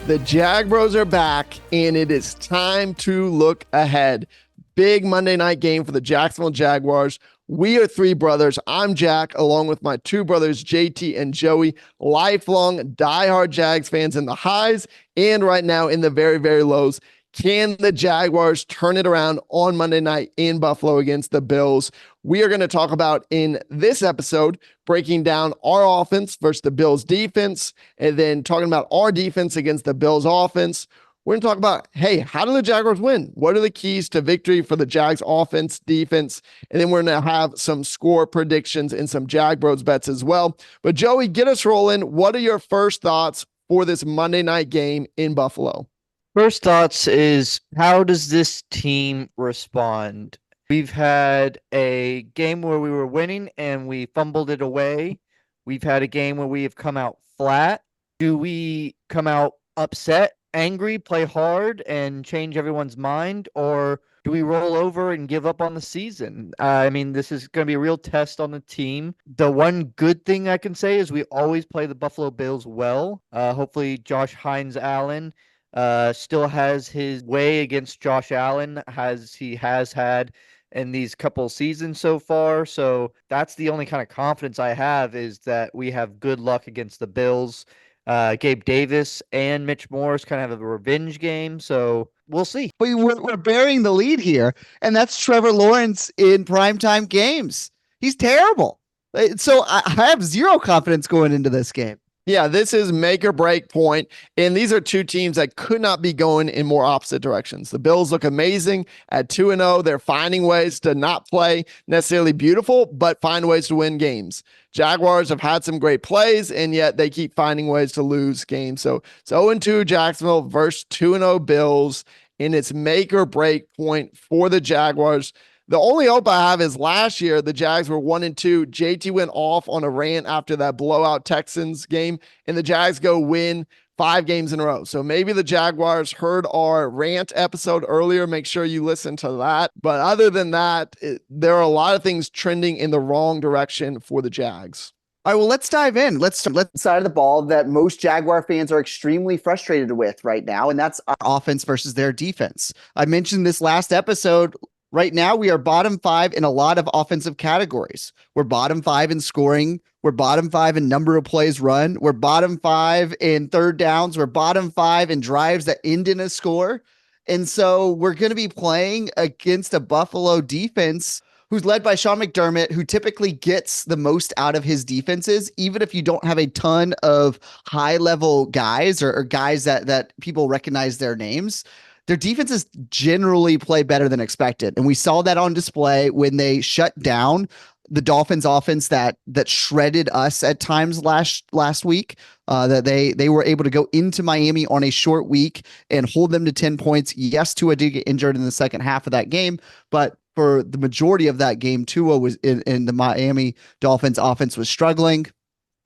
The Jag Bros are back, and it is time to look ahead. Big Monday night game for the Jacksonville Jaguars. We are three brothers. I'm Jack, along with my two brothers, JT and Joey, lifelong diehard Jags fans in the highs and right now in the very, very lows. Can the Jaguars turn it around on Monday night in Buffalo against the Bills? We are going to talk about in this episode, breaking down our offense versus the Bills defense, and then talking about our defense against the Bills offense. We're going to talk about, hey, how do the Jaguars win? What are the keys to victory for the Jags offense, defense? And then we're going to have some score predictions and some Jag Bros bets as well. But Joey, get us rolling. What are your first thoughts for this Monday night game in Buffalo? First thoughts is, how does this team respond? We've had a game where we were winning and we fumbled it away. We've had a game where we have come out flat. Do we come out upset, angry, play hard, and change everyone's mind? Or do we roll over and give up on the season? This is going to be a real test on the team. The one good thing I can say is we always play the Buffalo Bills well. Hopefully Josh Hines-Allen still has his way against Josh Allen, as he has had in these couple seasons so far. So that's the only kind of confidence I have, is that we have good luck against the Bills. Gabe Davis and Mitch Morse kind of have a revenge game, so we'll see. We're bearing the lead here, and that's Trevor Lawrence in primetime games. He's terrible. So I have zero confidence going into this game. Yeah, this is make or break point, and these are two teams that could not be going in more opposite directions. The Bills look amazing at 2-0. They're finding ways to not play necessarily beautiful, but find ways to win games. Jaguars have had some great plays, and yet they keep finding ways to lose games. So it's 0-2 Jacksonville versus 2-0 Bills, and it's make or break point for the Jaguars. The only hope I have is last year, the Jags were 1-2. JT went off on a rant after that blowout Texans game, and the Jags go win 5 games in a row. So maybe the Jaguars heard our rant episode earlier. Make sure you listen to that. But other than that, there are a lot of things trending in the wrong direction for the Jags. All right, well, let's dive in. Let's side of the ball that most Jaguar fans are extremely frustrated with right now, and that's our offense versus their defense. I mentioned this last episode. Right now, we are bottom 5 in a lot of offensive categories. We're bottom 5 in scoring. We're bottom 5 in number of plays run. We're bottom 5 in third downs. We're bottom 5 in drives that end in a score. And so we're going to be playing against a Buffalo defense who's led by Sean McDermott, who typically gets the most out of his defenses, even if you don't have a ton of high-level guys or guys that people recognize their names. Their defenses generally play better than expected. And we saw that on display when they shut down the Dolphins offense that shredded us at times last week, that they were able to go into Miami on a short week and hold them to 10 points. Yes, Tua did get injured in the second half of that game, but for the majority of that game, Tua was in the Miami Dolphins offense was struggling.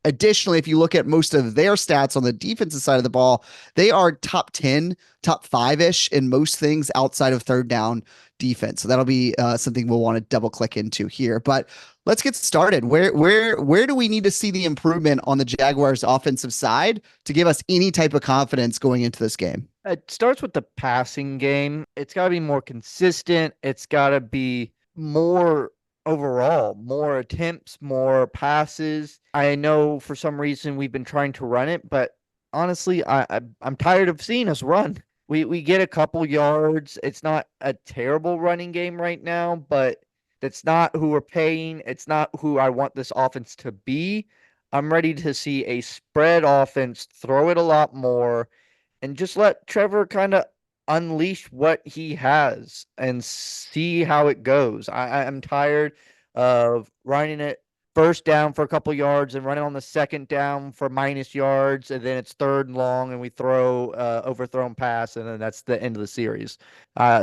Additionally, if you look at most of their stats on the defensive side of the ball, they are top 10, top 5-ish in most things outside of third down defense. So that'll be something we'll want to double click into here. But let's get started. Where do we need to see the improvement on the Jaguars offensive side to give us any type of confidence going into this game? It starts with the passing game. It's got to be more consistent. It's got to be more overall, more attempts, more passes. I know for some reason we've been trying to run it, but honestly, I'm tired of seeing us run. We get a couple yards. It's not a terrible running game right now, but that's not who we're paying. It's not who I want this offense to be. I'm ready to see a spread offense, throw it a lot more, and just let Trevor kind of unleash what he has and see how it goes. I'm tired of running it first down for a couple yards and running on the second down for minus yards, and then it's third and long and we throw overthrown pass, and then that's the end of the series.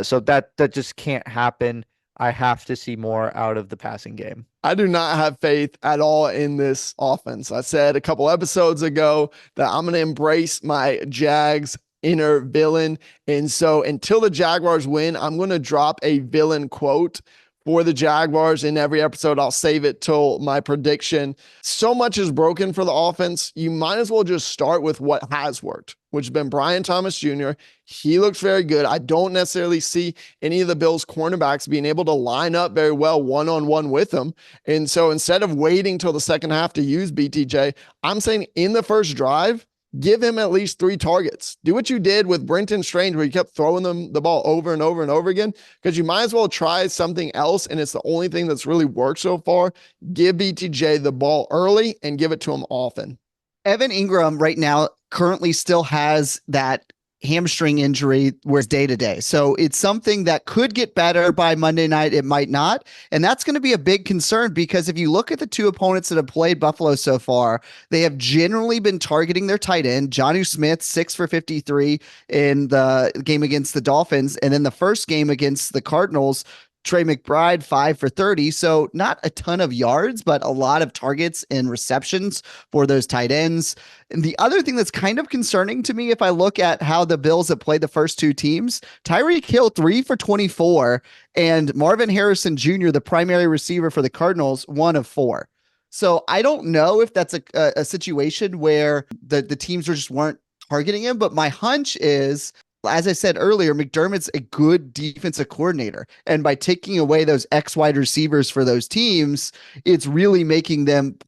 So that just can't happen. I have to see more out of the passing game. I do not have faith at all in this offense. I said a couple episodes ago that I'm going to embrace my Jags inner villain. And so until the Jaguars win, I'm going to drop a villain quote for the Jaguars in every episode. I'll save it till my prediction. So much is broken for the offense. You might as well just start with what has worked, which has been Brian Thomas Jr. He looks very good. I don't necessarily see any of the Bills cornerbacks being able to line up very well one-on-one with him. And so instead of waiting till the second half to use BTJ, I'm saying in the first drive, give him at least 3 targets. Do what you did with Brenton Strange, where you kept throwing them the ball over and over and over again, because you might as well try something else. And it's the only thing that's really worked so far. Give BTJ the ball early and give it to him often. Evan Ingram right now currently still has that hamstring injury where it's day to day. So it's something that could get better by Monday night. It might not. And that's going to be a big concern, because if you look at the 2 opponents that have played Buffalo so far, they have generally been targeting their tight end, Jonnu Smith, 6 for 53 in the game against the Dolphins. And then the first game against the Cardinals, Trey McBride, 5 for 30. So not a ton of yards, but a lot of targets and receptions for those tight ends. And the other thing that's kind of concerning to me, if I look at how the Bills have played the first 2 teams, Tyreek Hill, 3 for 24, and Marvin Harrison Jr., the primary receiver for the Cardinals, 1 of 4. So I don't know if that's a situation where the teams just weren't targeting him, but my hunch is, as I said earlier, McDermott's a good defensive coordinator. And by taking away those X wide receivers for those teams, it's really making them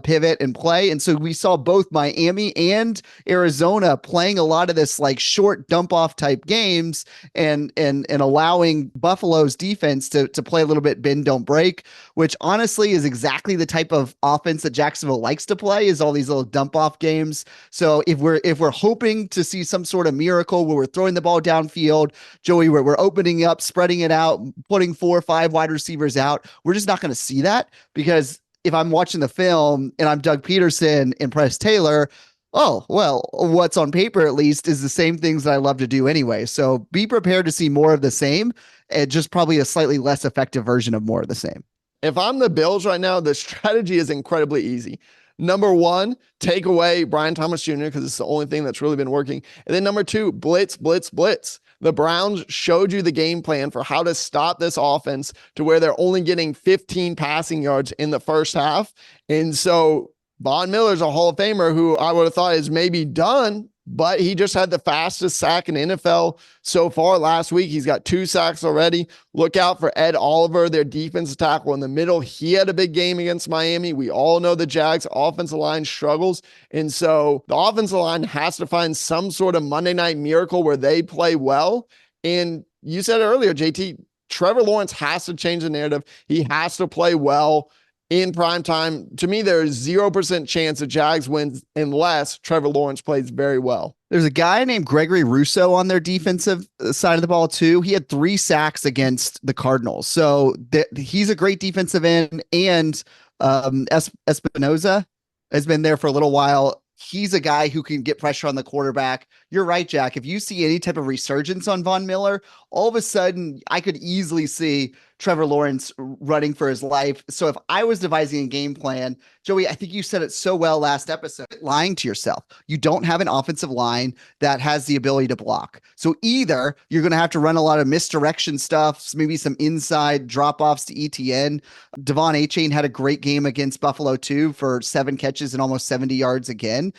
pivot and play. And so we saw both Miami and Arizona playing a lot of this like short dump off type games and allowing Buffalo's defense to play a little bit bend, don't break, which honestly is exactly the type of offense that Jacksonville likes to play, is all these little dump off games. So if we're hoping to see some sort of miracle where we're throwing the ball downfield, Joey, we're opening up, spreading it out, putting 4 or 5 wide receivers out, we're just not going to see that, because if I'm watching the film and I'm Doug Peterson and Press Taylor, oh, well, what's on paper at least is the same things that I love to do anyway. So be prepared to see more of the same, and just probably a slightly less effective version of more of the same. If I'm the Bills right now, the strategy is incredibly easy. Number 1, take away Brian Thomas Jr., because it's the only thing that's really been working. And then number 2, blitz, blitz, blitz. The Browns showed you the game plan for how to stop this offense to where they're only getting 15 passing yards in the first half. And so Von Miller's a Hall of Famer who I would have thought is maybe done, but he just had the fastest sack in the NFL so far last week. He's got 2 sacks already. Look out for Ed Oliver, their defensive tackle in the middle. He had a big game against Miami. We all know the Jags offensive line struggles. And so the offensive line has to find some sort of Monday night miracle where they play well. And you said it earlier, JT, Trevor Lawrence has to change the narrative. He has to play well in prime time. To me, there is 0% chance the Jags wins unless Trevor Lawrence plays very well. There's a guy named Gregory Rousseau on their defensive side of the ball too. He had 3 sacks against the Cardinals. So he's a great defensive end. And Espinoza has been there for a little while. He's a guy who can get pressure on the quarterback. You're right, Jack. If you see any type of resurgence on Von Miller, all of a sudden I could easily see Trevor Lawrence running for his life. So if I was devising a game plan, Joey, I think you said it so well last episode, lying to yourself. You don't have an offensive line that has the ability to block. So either you're going to have to run a lot of misdirection stuff, maybe some inside drop-offs to ETN. Devon Achane had a great game against Buffalo too for 7 catches and almost 70 yards again.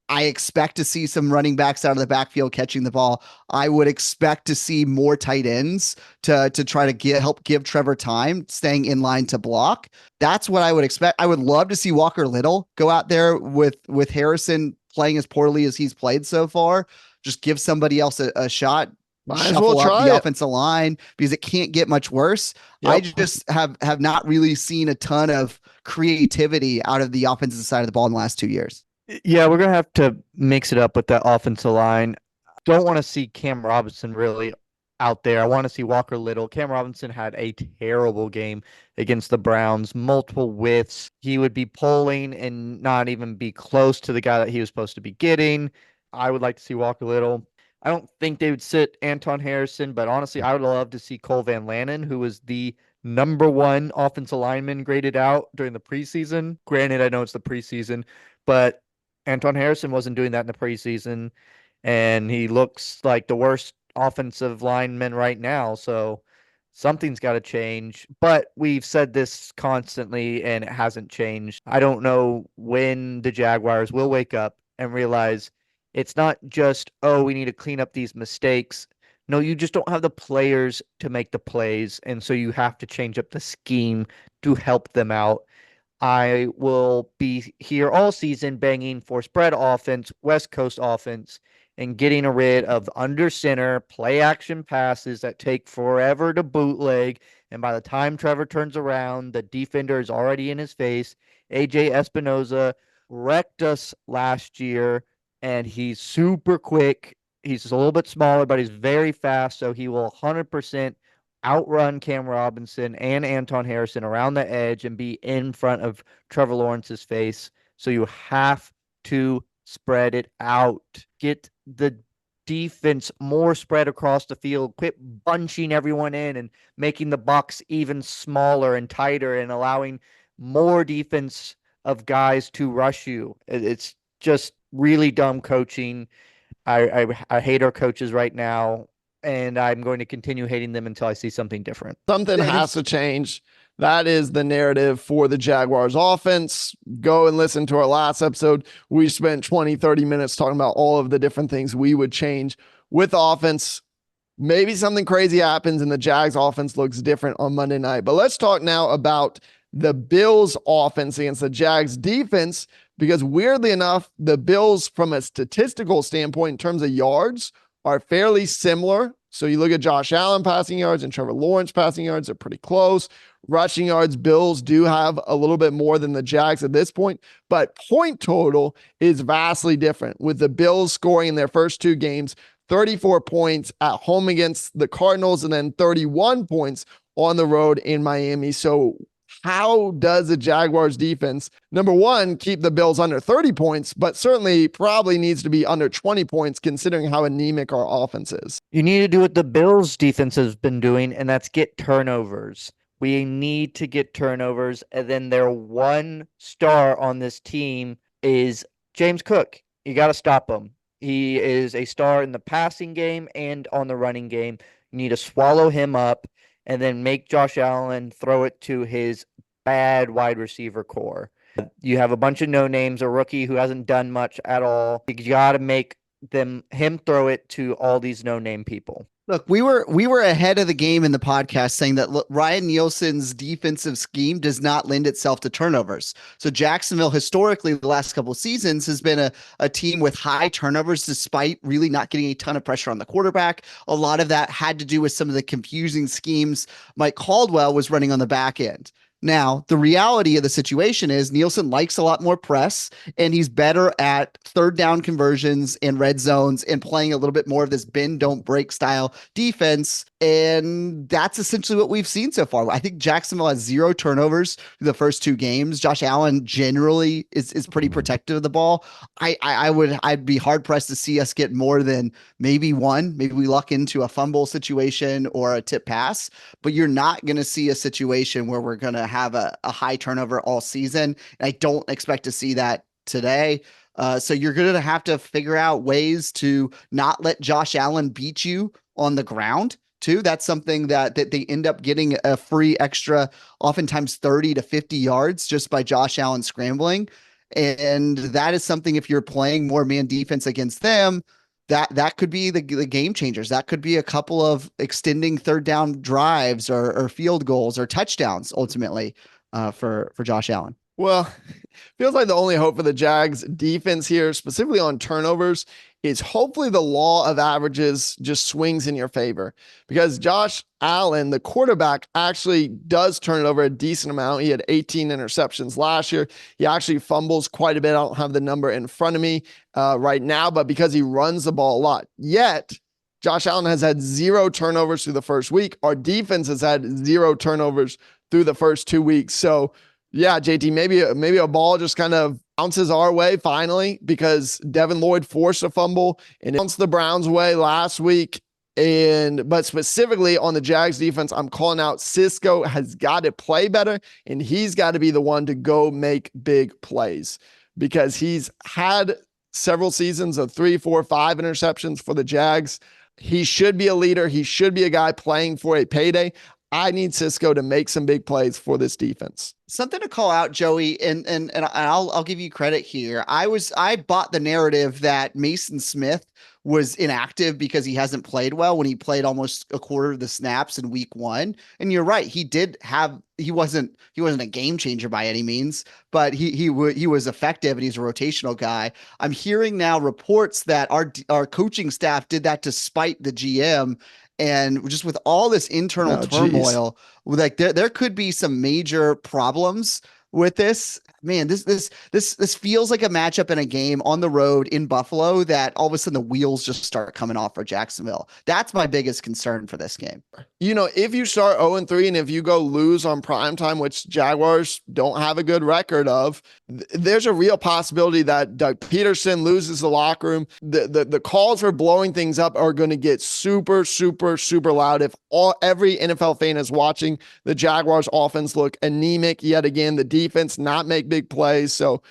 I expect to see some running backs out of the backfield catching the ball. I would expect to see more tight ends to try to help give Trevor time, staying in line to block. That's what I would expect. I would love to see Walker Little go out there with Harrison playing as poorly as he's played so far. Just give somebody else a shot. Might as well try the it. Offensive line, because it can't get much worse. Yep. I just have not really seen a ton of creativity out of the offensive side of the ball in the last 2 years. Yeah, we're going to have to mix it up with that offensive line. Don't want to see Cam Robinson really out there. I want to see Walker Little. Cam Robinson had a terrible game against the Browns, multiple whiffs. He would be pulling and not even be close to the guy that he was supposed to be getting. I would like to see Walker Little. I don't think they would sit Anton Harrison, but honestly, I would love to see Cole Van Lannon, who was the #1 offensive lineman graded out during the preseason. Granted, I know it's the preseason, but Anton Harrison wasn't doing that in the preseason, and he looks like the worst offensive lineman right now. So Something's got to change, but we've said this constantly and it hasn't changed. I don't know when the Jaguars will wake up and realize it's not just, oh, we need to clean up these mistakes. No, you just don't have the players to make the plays. And so you have to change up the scheme to help them out. I will be here all season banging for spread offense, West Coast offense, and getting rid of the under center play action passes that take forever to bootleg. And by the time Trevor turns around, the defender is already in his face. AJ Espinoza wrecked us last year, and he's super quick. He's a little bit smaller, but he's very fast, so he will 100% outrun Cam Robinson and Anton Harrison around the edge and be in front of Trevor Lawrence's face. So you have to spread it out. Get the defense more spread across the field. Quit bunching everyone in and making the box even smaller and tighter and allowing more defense of guys to rush you. It's just really dumb coaching. I hate our coaches right now, and I'm going to continue hating them until I see something different. Something has to change. That is the narrative for the Jaguars offense. Go and listen to our last episode. We spent 20, 30 minutes talking about all of the different things we would change with offense. Maybe something crazy happens and the Jags offense looks different on Monday night. But let's talk now about the Bills offense against the Jags defense, because weirdly enough, the Bills from a statistical standpoint in terms of yards are fairly similar. So you look at Josh Allen passing yards and Trevor Lawrence passing yards, they're pretty close. Rushing yards, Bills do have a little bit more than the Jags at this point, but point total is vastly different, with the Bills scoring in their first two games 34 points at home against the Cardinals and then 31 points on the road in Miami. So how does the Jaguars defense, number one, keep the Bills under 30 points, but certainly probably needs to be under 20 points considering how anemic our offense is? You need to do what the Bills defense has been doing, and that's get turnovers. We need to get turnovers, and then their one star on this team is James Cook. You got to stop him. He is a star in the passing game and on the running game. You need to swallow him up and then make Josh Allen throw it to his bad wide receiver core. You have a bunch of no names, a rookie who hasn't done much at all. You got to make him throw it to all these no name people. Look, we were ahead of the game in the podcast saying that Ryan Nielsen's defensive scheme does not lend itself to turnovers. So Jacksonville historically the last couple of seasons has been a team with high turnovers despite really not getting a ton of pressure on the quarterback. A lot of that had to do with some of the confusing schemes Mike Caldwell was running on the back end. Now, the reality of the situation is Nielsen likes a lot more press, and he's better at third down conversions and red zones and playing a little bit more of this bend, don't break style defense. And that's essentially what we've seen so far. I think Jacksonville has 0 turnovers through the first 2 games. Josh Allen generally is pretty protective of the ball. I'd be hard pressed to see us get more than maybe 1. Maybe we luck into a fumble situation or a tip pass, but you're not going to see a situation where we're going to have a high turnover all season. I don't expect to see that today. So you're going to have to figure out ways to not let Josh Allen beat you on the ground too. That's something that they end up getting a free extra, oftentimes 30 to 50 yards just by Josh Allen scrambling. And that is something, if you're playing more man defense against them, that could be the game changers. That could be a couple of extending third down drives or field goals or touchdowns ultimately for Josh Allen. Well, feels like the only hope for the Jags defense here, specifically on turnovers, is hopefully the law of averages just swings in your favor, because Josh Allen, the quarterback, actually does turn it over a decent amount. He had 18 interceptions last year. He actually fumbles quite a bit. I don't have the number in front of me right now, but because he runs the ball a lot. Yet, Josh Allen has had 0 turnovers through the first week. Our defense has had 0 turnovers through the first 2 weeks. So, yeah, JT, maybe a ball just kind of bounces our way finally, because Devin Lloyd forced a fumble and it bounced the Browns' way last week. But specifically on the Jags defense, I'm calling out Cisco has got to play better, and he's got to be the one to go make big plays, because he's had several seasons of 3, 4, 5 interceptions for the Jags. He should be a leader. He should be a guy playing for a payday. I need Cisco to make some big plays for this defense. Something to call out, Joey, and I'll give you credit here. I bought the narrative that Mason Smith was inactive because he hasn't played well when he played almost a quarter of the snaps in week 1. And you're right, he wasn't a game changer by any means, but he was effective and he's a rotational guy. I'm hearing now reports that our coaching staff did that to spite the GM. And just with all this internal turmoil, like there could be some major problems with this. Man, this feels like a matchup in a game on the road in Buffalo that all of a sudden the wheels just start coming off for Jacksonville. That's my biggest concern for this game. If you start 0-3 and if you go lose on primetime, which Jaguars don't have a good record of, there's a real possibility that Doug Peterson loses the locker room. The calls for blowing things up are going to get super, super, super loud. If every NFL fan is watching the Jaguars offense look anemic yet again, the defense not make big plays. So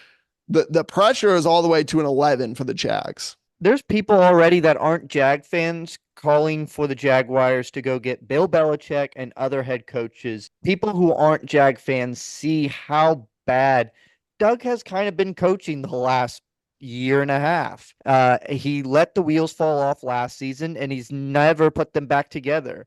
the pressure is all the way to an 11 for the Jags. There's people already that aren't Jag fans calling for the Jaguars to go get Bill Belichick and other head coaches. People who aren't Jag fans see how bad Doug has kind of been coaching the last year and a half. He let the wheels fall off last season and he's never put them back together.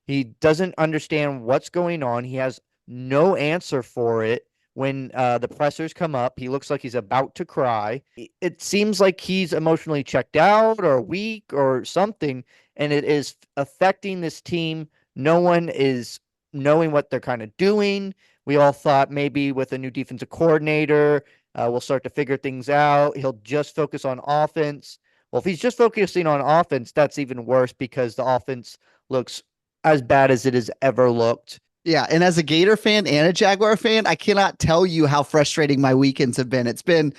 He doesn't understand what's going on. He has no answer for it. When the pressers come up, he looks like he's about to cry. It seems like he's emotionally checked out or weak or something, and it is affecting this team. No one is knowing what they're kind of doing. We all thought maybe with a new defensive coordinator, we'll start to figure things out. He'll just focus on offense. Well, if he's just focusing on offense, that's even worse because the offense looks as bad as it has ever looked. Yeah, and as a Gator fan and a Jaguar fan, I cannot tell you how frustrating my weekends have been. It's been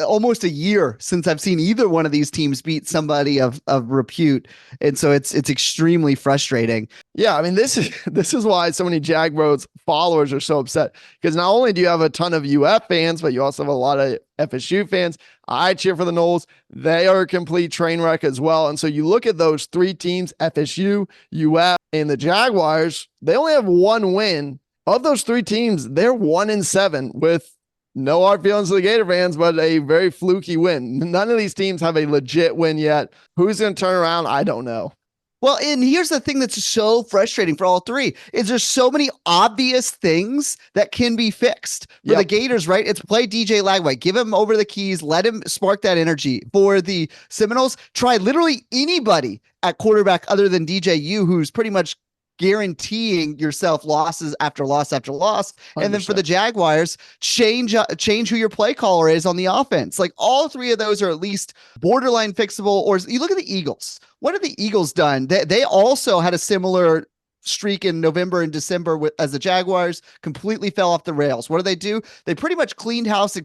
almost a year since I've seen either one of these teams beat somebody of repute, and so it's extremely frustrating. Yeah, I mean this is why so many Jag Bros followers are so upset, because not only do you have a ton of UF fans, but you also have a lot of FSU fans. I cheer for the Noles. They are a complete train wreck as well. And so you look at those three teams, FSU, UF, and the Jaguars, they only have one win. Of those three teams, they're 1-7 with no hard feelings to the Gator fans, but a very fluky win. None of these teams have a legit win yet. Who's going to turn around? I don't know. Well, and here's the thing that's so frustrating for all three is there's so many obvious things that can be fixed. For the Gators, right? It's play DJ Lagway, give him over the keys, let him spark that energy. For the Seminoles, try literally anybody at quarterback other than DJU, who's pretty much guaranteeing yourself losses after loss after loss. 100%. And then for the Jaguars, change who your play caller is on the offense. Like all three of those are at least borderline fixable. Or you look at the Eagles. What have the Eagles done? They also had a similar streak in November and December as the Jaguars, completely fell off the rails. What do? They pretty much cleaned house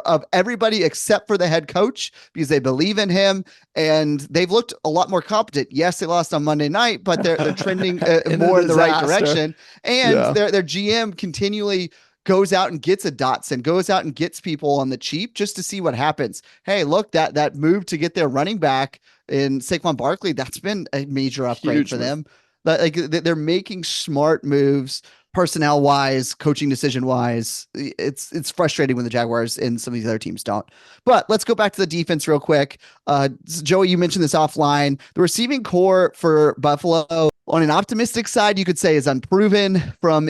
of everybody except for the head coach because they believe in him and they've looked a lot more competent. Yes, they lost on Monday night, but they're trending more in the right direction. And their GM continually goes out and gets a Dotson, goes out and gets people on the cheap just to see what happens. Hey, look, that move to get their running back in Saquon Barkley, that's been a major upgrade for them. Like they're making smart moves, personnel wise, coaching decision wise. It's frustrating when the Jaguars and some of these other teams don't. But let's go back to the defense real quick. Joey, you mentioned this offline. The receiving core for Buffalo, on an optimistic side, you could say is unproven. From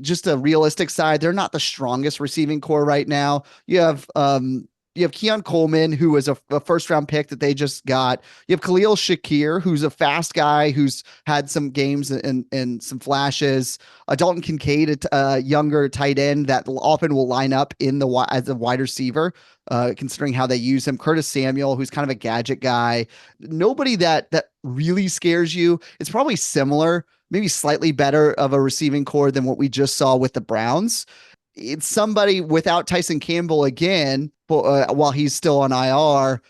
just a realistic side, they're not the strongest receiving core right now. You have Keon Coleman, who was a first-round pick that they just got. You have Khalil Shakir, who's a fast guy who's had some games and some flashes. Dalton Kincaid, a younger tight end that often will line up as a wide receiver, considering how they use him. Curtis Samuel, who's kind of a gadget guy. Nobody that really scares you. It's probably similar, maybe slightly better of a receiving core than what we just saw with the Browns. It's somebody without Tyson Campbell again, while he's still on IR,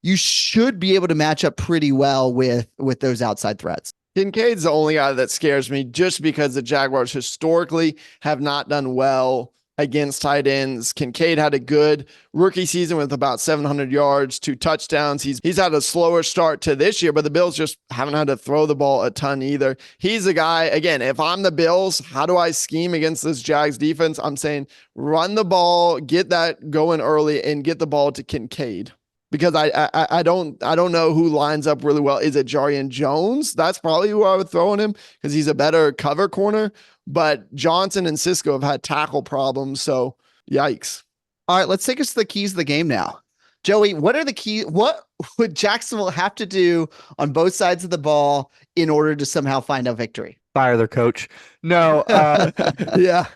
you should be able to match up pretty well with those outside threats. Kincaid's the only guy that scares me just because the Jaguars historically have not done well against tight ends. Kincaid had a good rookie season with about 700 yards, 2 touchdowns. He's had a slower start to this year, but the Bills just haven't had to throw the ball a ton either. He's a guy, again, if I'm the Bills, how do I scheme against this Jags defense? I'm saying run the ball, get that going early, and get the ball to Kincaid. Because I don't know who lines up really well. Is it Jarian Jones? That's probably who I would throw on him because he's a better cover corner. But Johnson and Cisco have had tackle problems, so yikes. All right, let's take us to the keys of the game now. Joey, what are the keys? What would Jacksonville have to do on both sides of the ball in order to somehow find a victory? Fire their coach. No, Yeah.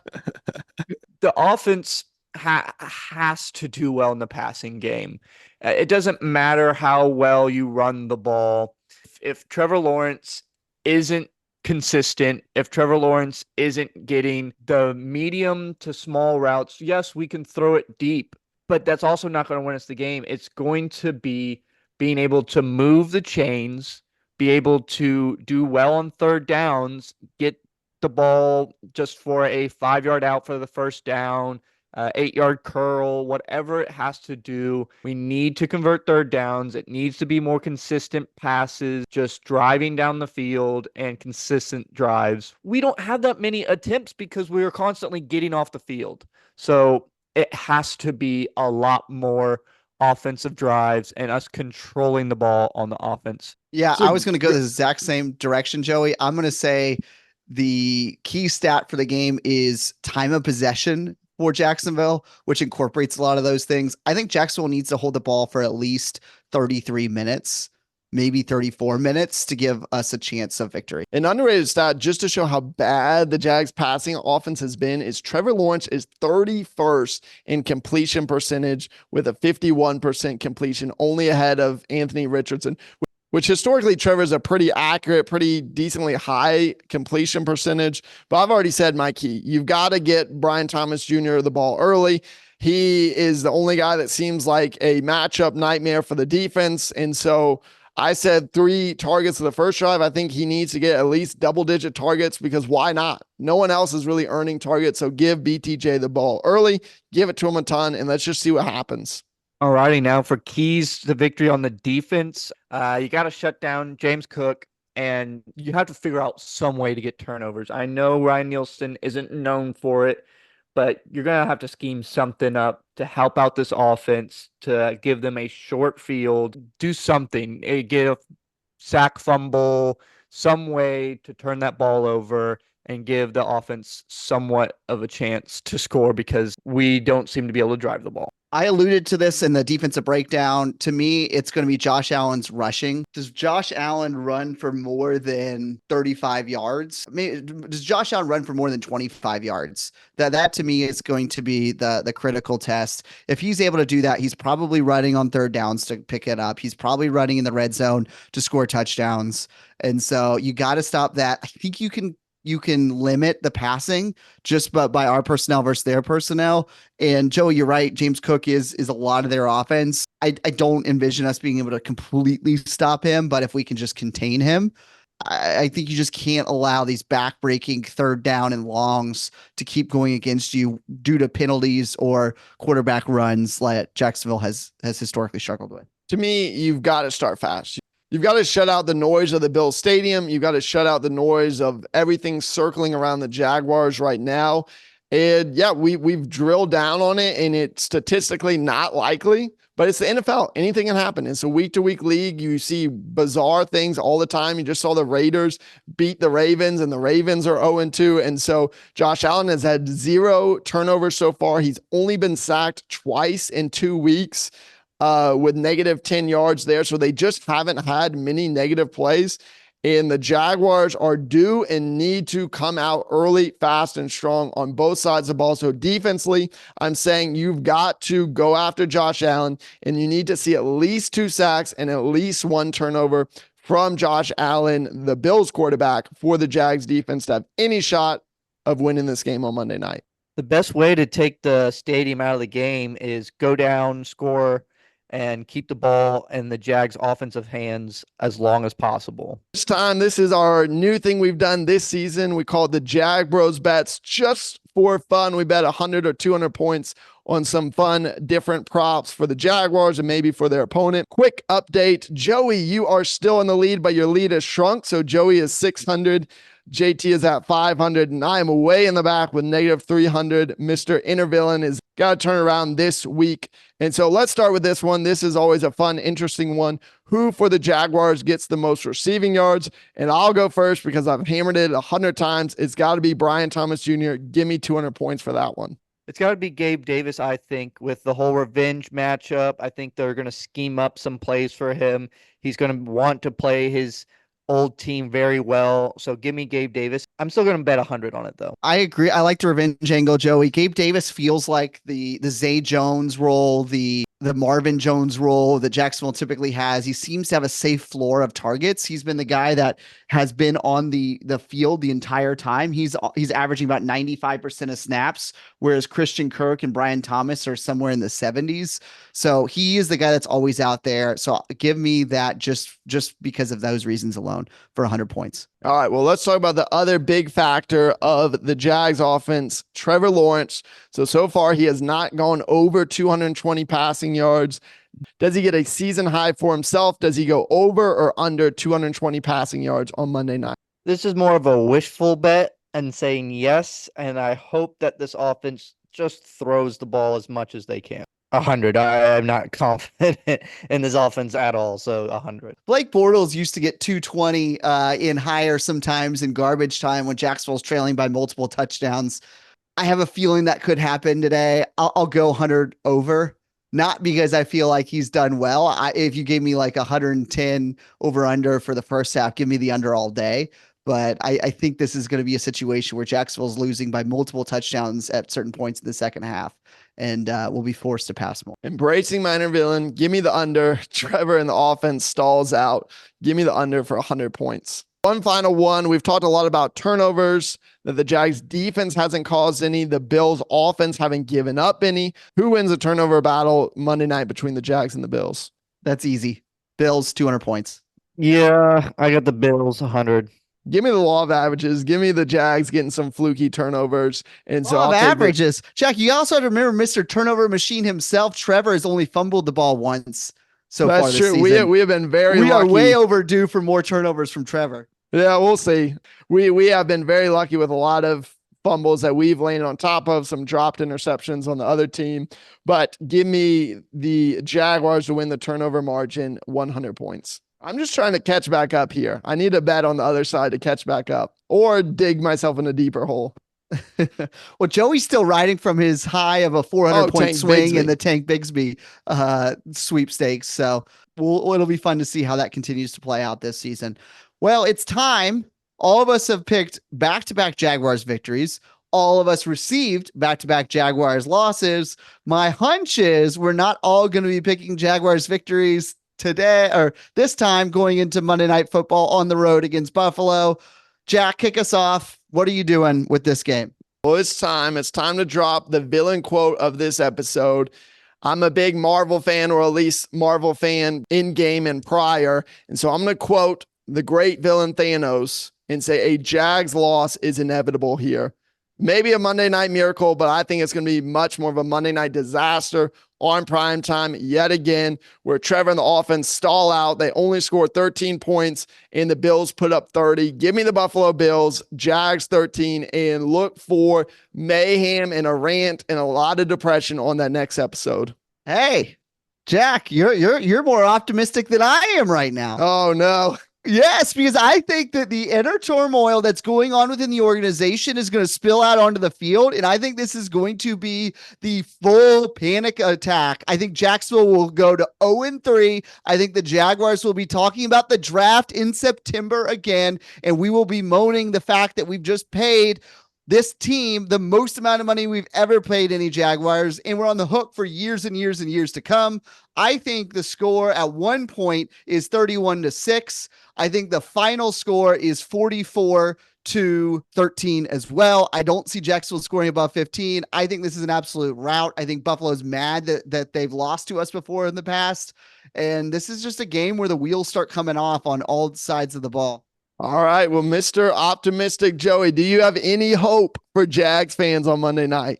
the offense has to do well in the passing game. It doesn't matter how well you run the ball. If Trevor Lawrence isn't consistent, if Trevor Lawrence isn't getting the medium to small routes, yes, we can throw it deep, but that's also not going to win us the game. It's going to be being able to move the chains, be able to do well on third downs, get the ball just for a 5-yard out for the first down, 8-yard curl, whatever it has to do. We need to convert third downs. It needs to be more consistent passes, just driving down the field and consistent drives. We don't have that many attempts because we are constantly getting off the field. So it has to be a lot more offensive drives and us controlling the ball on the offense. Yeah, So I was going to go the exact same direction, Joey. I'm going to say the key stat for the game is time of possession for Jacksonville, which incorporates a lot of those things. I think Jacksonville needs to hold the ball for at least 33 minutes, maybe 34 minutes to give us a chance of victory. An underrated stat, just to show how bad the Jags passing offense has been, is Trevor Lawrence is 31st in completion percentage with a 51% completion, only ahead of Anthony Richardson, which historically Trevor's a pretty accurate, pretty decently high completion percentage. But I've already said my key. You've got to get Brian Thomas Jr. the ball early. He is the only guy that seems like a matchup nightmare for the defense. And so I said 3 targets of the first drive. I think he needs to get at least double-digit targets because why not? No one else is really earning targets. So give BTJ the ball early, give it to him a ton, and let's just see what happens. Alrighty, now for keys to victory on the defense, you got to shut down James Cook, and you have to figure out some way to get turnovers. I know Ryan Nielsen isn't known for it, but you're going to have to scheme something up to help out this offense, to give them a short field, do something, get a sack fumble, some way to turn that ball over and give the offense somewhat of a chance to score because we don't seem to be able to drive the ball. I alluded to this in the defensive breakdown. To me, it's going to be Josh Allen's rushing. Does Josh Allen run for more than 35 yards? I mean, does Josh Allen run for more than 25 yards? That to me is going to be the critical test. If he's able to do that, he's probably running on third downs to pick it up. He's probably running in the red zone to score touchdowns. And so you got to stop that. I think you can limit the passing just by our personnel versus their personnel. And Joe, you're right. James Cook is a lot of their offense. I don't envision us being able to completely stop him, but if we can just contain him, I think you just can't allow these back-breaking third down and longs to keep going against you due to penalties or quarterback runs like Jacksonville has historically struggled with. To me, you've got to start fast. You've got to shut out the noise of the Bills Stadium. You've got to shut out the noise of everything circling around the Jaguars right now. And yeah, we've drilled down on it, and it's statistically not likely, but it's the NFL. Anything can happen. It's a week-to-week league. You see bizarre things all the time. You just saw the Raiders beat the Ravens, and the Ravens are 0-2. And so Josh Allen has had 0 turnovers so far. He's only been sacked twice in 2 weeks. With negative 10 yards there. So they just haven't had many negative plays. And the Jaguars are due and need to come out early, fast, and strong on both sides of the ball. So defensively, I'm saying you've got to go after Josh Allen, and you need to see at least 2 sacks and at least 1 turnover from Josh Allen, the Bills quarterback, for the Jags defense to have any shot of winning this game on Monday night. The best way to take the stadium out of the game is go down, score, and keep the ball in the Jags' offensive hands as long as possible. This is our new thing we've done this season. We call it the Jag Bros Bets, just for fun. We bet 100 or 200 points on some fun, different props for the Jaguars and maybe for their opponent. Quick update. Joey, you are still in the lead, but your lead has shrunk. So Joey is 600. JT is at 500, and I am way in the back with negative 300. Mr. Intervillain is got to turn around this week. And so let's start with this one. This is always a fun, interesting one. Who for the Jaguars gets the most receiving yards? And I'll go first because I've hammered it 100 times. It's got to be Brian Thomas Jr. Give me 200 points for that one. It's got to be Gabe Davis, I think, with the whole revenge matchup. I think they're going to scheme up some plays for him. He's going to want to play his old team very well. So give me Gabe Davis. I'm still going to bet 100 on it, though. I agree. I like the revenge angle, Joey. Gabe Davis feels like the Zay Jones role, the Marvin Jones role that Jacksonville typically has. He seems to have a safe floor of targets. He's been the guy that has been on the field the entire time. He's averaging about 95% of snaps, whereas Christian Kirk and Brian Thomas are somewhere in the 70s. So he is the guy that's always out there. So give me that just because of those reasons alone for 100 points. All right, well, let's talk about the other big factor of the Jags offense, Trevor Lawrence. So far, he has not gone over 220 passing yards. Does he get a season high for himself? Does he go over or under 220 passing yards on Monday night? This is more of a wishful bet and saying yes, and I hope that this offense just throws the ball as much as they can. 100. I am not confident in this offense at all, so 100. Blake Bortles used to get 220 in higher sometimes in garbage time when Jacksonville's trailing by multiple touchdowns. I have a feeling that could happen today. I'll go 100 over, not because I feel like he's done well. If you gave me like 110 over under for the first half, give me the under all day. But I think this is going to be a situation where Jacksonville's losing by multiple touchdowns at certain points in the second half, and will be forced to pass more. Embracing my inner villain. Give me the under. Trevor and the offense stalls out. Give me the under for 100 points. One final one. We've talked a lot about turnovers, that the Jags defense hasn't caused any. The Bills offense haven't given up any. Who wins the turnover battle Monday night between the Jags and the Bills? That's easy. Bills, 200 points. Yeah, I got the Bills 100. Give me the law of averages. Give me the Jags getting some fluky turnovers. And so law I'll of take averages. Jack, you also have to remember Mr. Turnover Machine himself. Trevor has only fumbled the ball once so far this season. We have been very lucky. We are way overdue for more turnovers from Trevor. Yeah, we'll see. We have been very lucky with a lot of fumbles that we've landed on top of, some dropped interceptions on the other team. But give me the Jaguars to win the turnover margin, 100 points. I'm just trying to catch back up here. I need a bet on the other side to catch back up or dig myself in a deeper hole. Well, Joey's still riding from his high of a 400-point swing Bigsby. in the Tank Bigsby sweepstakes. So it'll be fun to see how that continues to play out this season. Well, it's time. All of us have picked back-to-back Jaguars victories. All of us received back-to-back Jaguars losses. My hunch is we're not all going to be picking Jaguars victories today or this time going into Monday Night Football on the road against Buffalo. Jack, kick us off. What are you doing with this game? Well, it's time. It's time to drop the villain quote of this episode. I'm a big Marvel fan, or at least Marvel fan in game and prior. And so I'm going to quote the great villain Thanos and say a Jags loss is inevitable here. Maybe a Monday night miracle, but I think it's going to be much more of a Monday night disaster on prime time yet again, where Trevor and the offense stall out. They only score 13 points and the Bills put up 30. Give me the Buffalo Bills, Jags 13, and look for mayhem and a rant and a lot of depression on that next episode. Hey, Jack, you're more optimistic than I am right now. Oh no. Yes, because I think that the inner turmoil that's going on within the organization is going to spill out onto the field. And I think this is going to be the full panic attack. I think Jacksonville will go to 0-3. I think the Jaguars will be talking about the draft in September again. And we will be moaning the fact that we've just paid this team the most amount of money we've ever paid any Jaguars, and we're on the hook for years and years and years to come. I think the score at one point is 31-6. I think the final score is 44-13 as well. I don't see Jacksonville scoring above 15. I think this is an absolute rout. I think Buffalo's mad that they've lost to us before in the past. And this is just a game where the wheels start coming off on all sides of the ball. All right. Well, Mr. Optimistic Joey, do you have any hope for Jags fans on Monday night?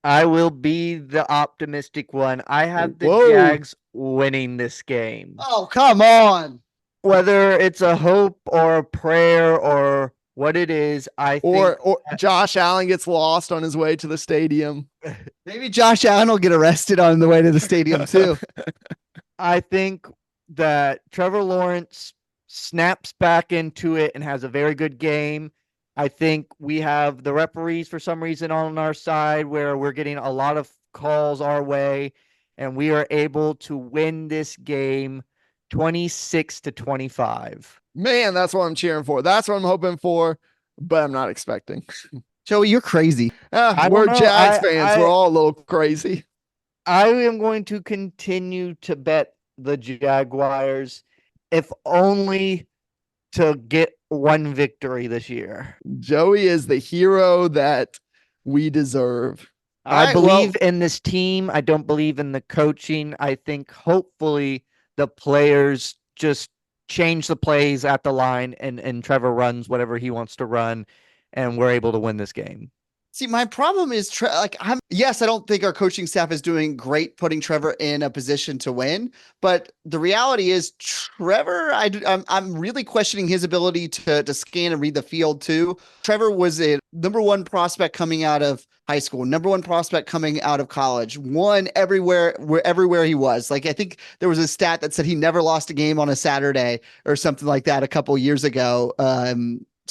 I will be the optimistic one. I have the Whoa. Jags winning this game. Oh, come on. Whether it's a hope or a prayer or what it is, I think Or Josh Allen gets lost on his way to the stadium. Maybe Josh Allen will get arrested on the way to the stadium too. I think that Trevor Lawrence snaps back into it and has a very good game. I think we have the referees for some reason on our side where we're getting a lot of calls our way, and we are able to win this game 26-25. Man, that's what I'm cheering for. That's what I'm hoping for, but I'm not expecting. Joey, you're crazy. We're Jags fans. We're all a little crazy. I am going to continue to bet the Jaguars, if only to get one victory this year. Joey is the hero that we deserve. I believe in this team. I don't believe in the coaching. I think hopefully the players just change the plays at the line and Trevor runs whatever he wants to run, and we're able to win this game. See, my problem is, yes, I don't think our coaching staff is doing great putting Trevor in a position to win, but the reality is Trevor, I'm really questioning his ability to scan and read the field too. Trevor was a number one prospect coming out of high school, number one prospect coming out of college, won everywhere he was. Like, I think there was a stat that said he never lost a game on a Saturday or something like that a couple years ago.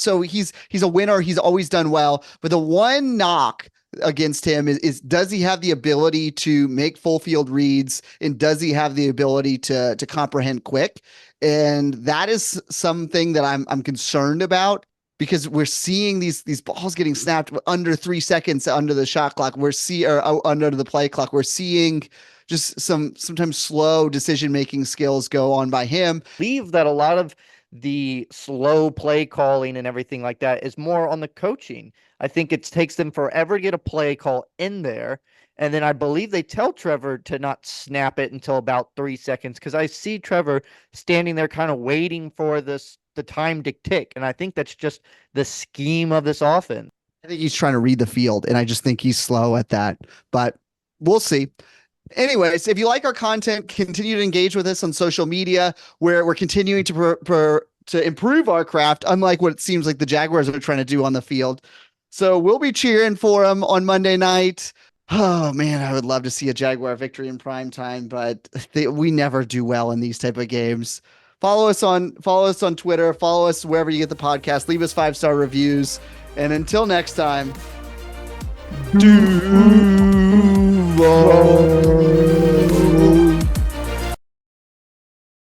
So he's a winner. He's always done well. But the one knock against him is does he have the ability to make full field reads, and does he have the ability to comprehend quick? And that is something that I'm concerned about, because we're seeing these balls getting snapped under 3 seconds under the shot clock. Under the play clock. We're seeing just sometimes slow decision-making skills go on by him. I believe that a lot of the slow play calling and everything like that is more on the coaching. I think it takes them forever to get a play call in there. And then I believe they tell Trevor to not snap it until about 3 seconds, because I see Trevor standing there kind of waiting for the time to tick. And I think that's just the scheme of this offense. I think he's trying to read the field, and I just think he's slow at that. But we'll see. Anyways, if you like our content, continue to engage with us on social media, where we're continuing to improve our craft, unlike what it seems like the Jaguars are trying to do on the field. So we'll be cheering for them on Monday night. Oh man, I would love to see a Jaguar victory in prime time, but we never do well in these type of games. Follow us on Twitter, follow us wherever you get the podcast, leave us 5-star reviews, and until next time, Duval.